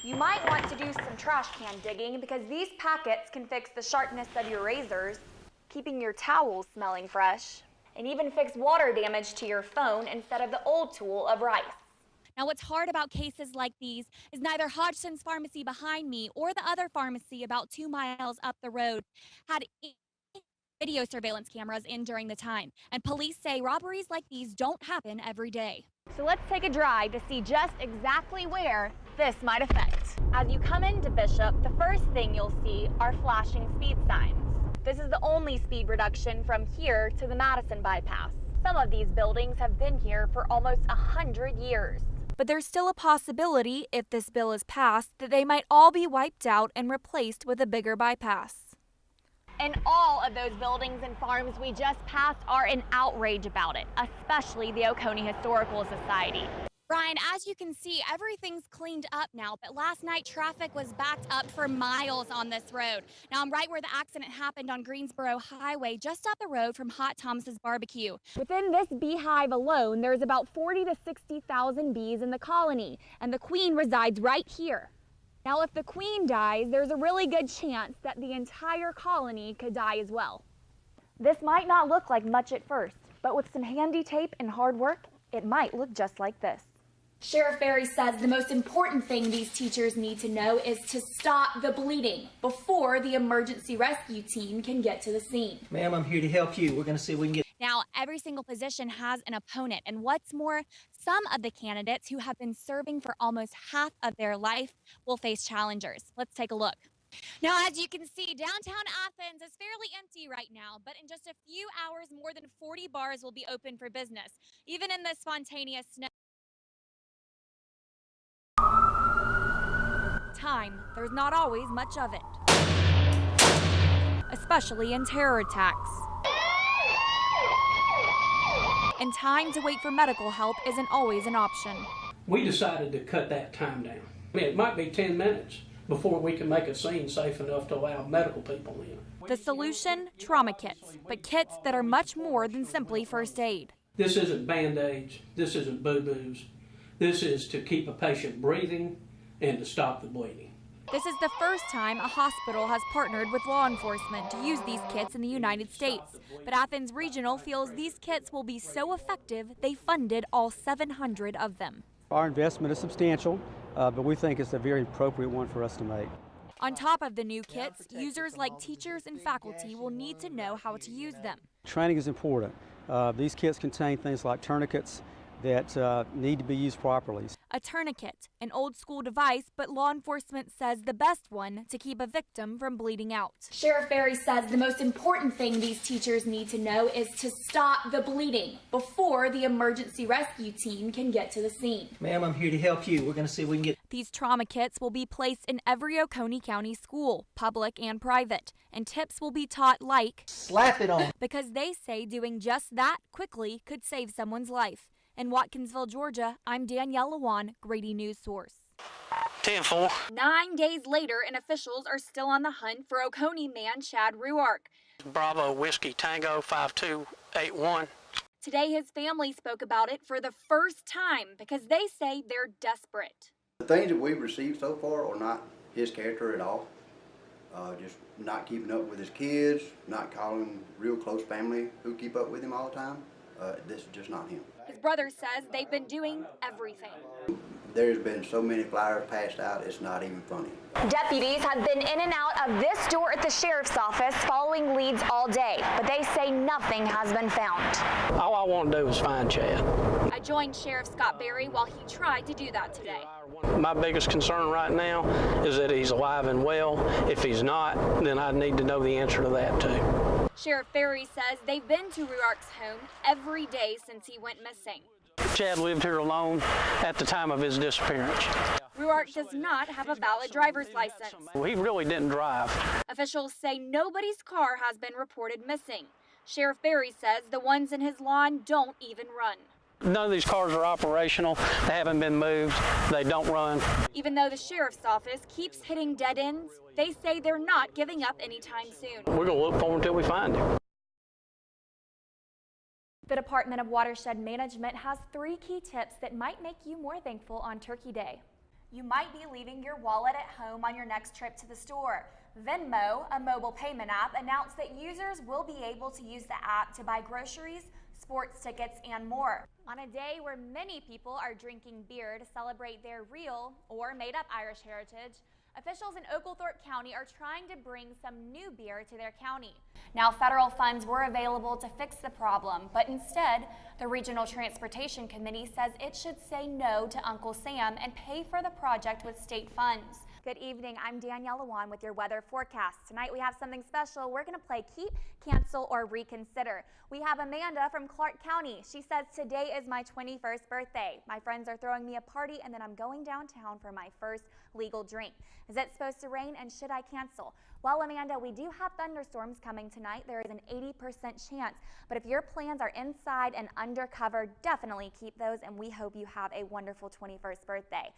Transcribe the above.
You might want to do some trash can digging because these packets can fix the sharpness of your razors, keeping your towels smelling fresh, and even fix water damage to your phone instead of the old tool of rice. Now, what's hard about cases like these is neither Hodgson's pharmacy behind me or the other pharmacy about 2 miles up the road had video surveillance cameras in during the time, and police say robberies like these don't happen every day. So let's take a drive to see just exactly where this might affect. As you come into Bishop, the first thing you'll see are flashing speed signs. This is the only speed reduction from here to the Madison bypass. Some of these buildings have been here for almost 100 years. But there's still a possibility, if this bill is passed, that they might all be wiped out and replaced with a bigger bypass. And all of those buildings and farms we just passed are in outrage about it, especially the Oconee Historical Society. Brian, as you can see, everything's cleaned up now, but last night traffic was backed up for miles on this road. Now I'm right where the accident happened on Greensboro Highway, just up the road from Hot Thomas's Barbecue. Within this beehive alone, there's about 40 to 60,000 bees in the colony, and the queen resides right here. Now, if the queen dies, there's a really good chance that the entire colony could die as well. This might not look like much at first, but with some handy tape and hard work, it might look just like this. Sheriff Berry says the most important thing these teachers need to know is to stop the bleeding before the emergency rescue team can get to the scene. Ma'am, I'm here to help you. We're going to see if we can get... Now, every single position has an opponent, and what's more, some of the candidates who have been serving for almost half of their life will face challengers. Let's take a look. Now, as you can see, downtown Athens is fairly empty right now, but in just a few hours, more than 40 bars will be open for business, even in this spontaneous snow. Time, there's not always much of it, especially in terror attacks. And time to wait for medical help isn't always an option. We decided to cut that time down. I mean, it might be 10 minutes before we can make a scene safe enough to allow medical people in. The solution, trauma kits, but kits that are much more than simply first aid. This isn't Band-Aids, this isn't boo-boos. This is to keep a patient breathing and to stop the bleeding. This is the first time a hospital has partnered with law enforcement to use these kits in the United States. But Athens Regional feels these kits will be so effective, they funded all 700 of them. Our investment is substantial, but we think it's a very appropriate one for us to make. On top of the new kits, users like teachers and faculty will need to know how to use them. Training is important. These kits contain things like tourniquets that need to be used properly. A tourniquet, an old school device, but law enforcement says the best one to keep a victim from bleeding out. Sheriff Berry says the most important thing these teachers need to know is to stop the bleeding before the emergency rescue team can get to the scene. Ma'am, I'm here to help you. We're going to see if we can get... These trauma kits will be placed in every Oconee County school, public and private, and tips will be taught like, Slap it on. Because they say doing just that quickly could save someone's life. In Watkinsville, Georgia, I'm Danielle Lewan, Grady News Source. 10-4. 9 days later, and officials are still on the hunt for Oconee man Chad Ruark. Bravo Whiskey Tango 5281. Today, his family spoke about it for the first time because they say they're desperate. The things that we've received so far are not his character at all. Just not keeping up with his kids, not calling real close family who keep up with him all the time. This is just not him. His brother says they've been doing everything. There's been so many flyers passed out, it's not even funny. Deputies have been in and out of this door at the sheriff's office following leads all day, but they say nothing has been found. All I want to do is find Chad. I joined Sheriff Scott Berry while he tried to do that today. My biggest concern right now is that he's alive and well. If he's not, then I need to know the answer to that too. Sheriff Berry says they've been to Ruark's home every day since he went missing. Chad lived here alone at the time of his disappearance. Ruark does not have a valid driver's license. He really didn't drive. Officials say nobody's car has been reported missing. Sheriff Berry says the ones in his lawn don't even run. None of these cars are operational. They haven't been moved. They don't run. Even though the sheriff's office keeps hitting dead ends, they say they're not giving up anytime soon. We're going to look for him until we find him. The Department of Watershed Management has 3 key tips that might make you more thankful on Turkey Day. You might be leaving your wallet at home on your next trip to the store. Venmo, a mobile payment app, announced that users will be able to use the app to buy groceries, sports tickets, and more. On a day where many people are drinking beer to celebrate their real or made-up Irish heritage, officials in Oglethorpe County are trying to bring some new beer to their county. Now, federal funds were available to fix the problem, but instead, the Regional Transportation Committee says it should say no to Uncle Sam and pay for the project with state funds. Good evening, I'm Danielle Lewan with your weather forecast. Tonight we have something special. We're going to play Keep, Cancel, or Reconsider. We have Amanda from Clark County. She says, today is my 21st birthday. My friends are throwing me a party and then I'm going downtown for my first legal drink. Is it supposed to rain and should I cancel? Well, Amanda, we do have thunderstorms coming tonight. There is an 80% chance, but if your plans are inside and undercover, definitely keep those, and we hope you have a wonderful 21st birthday.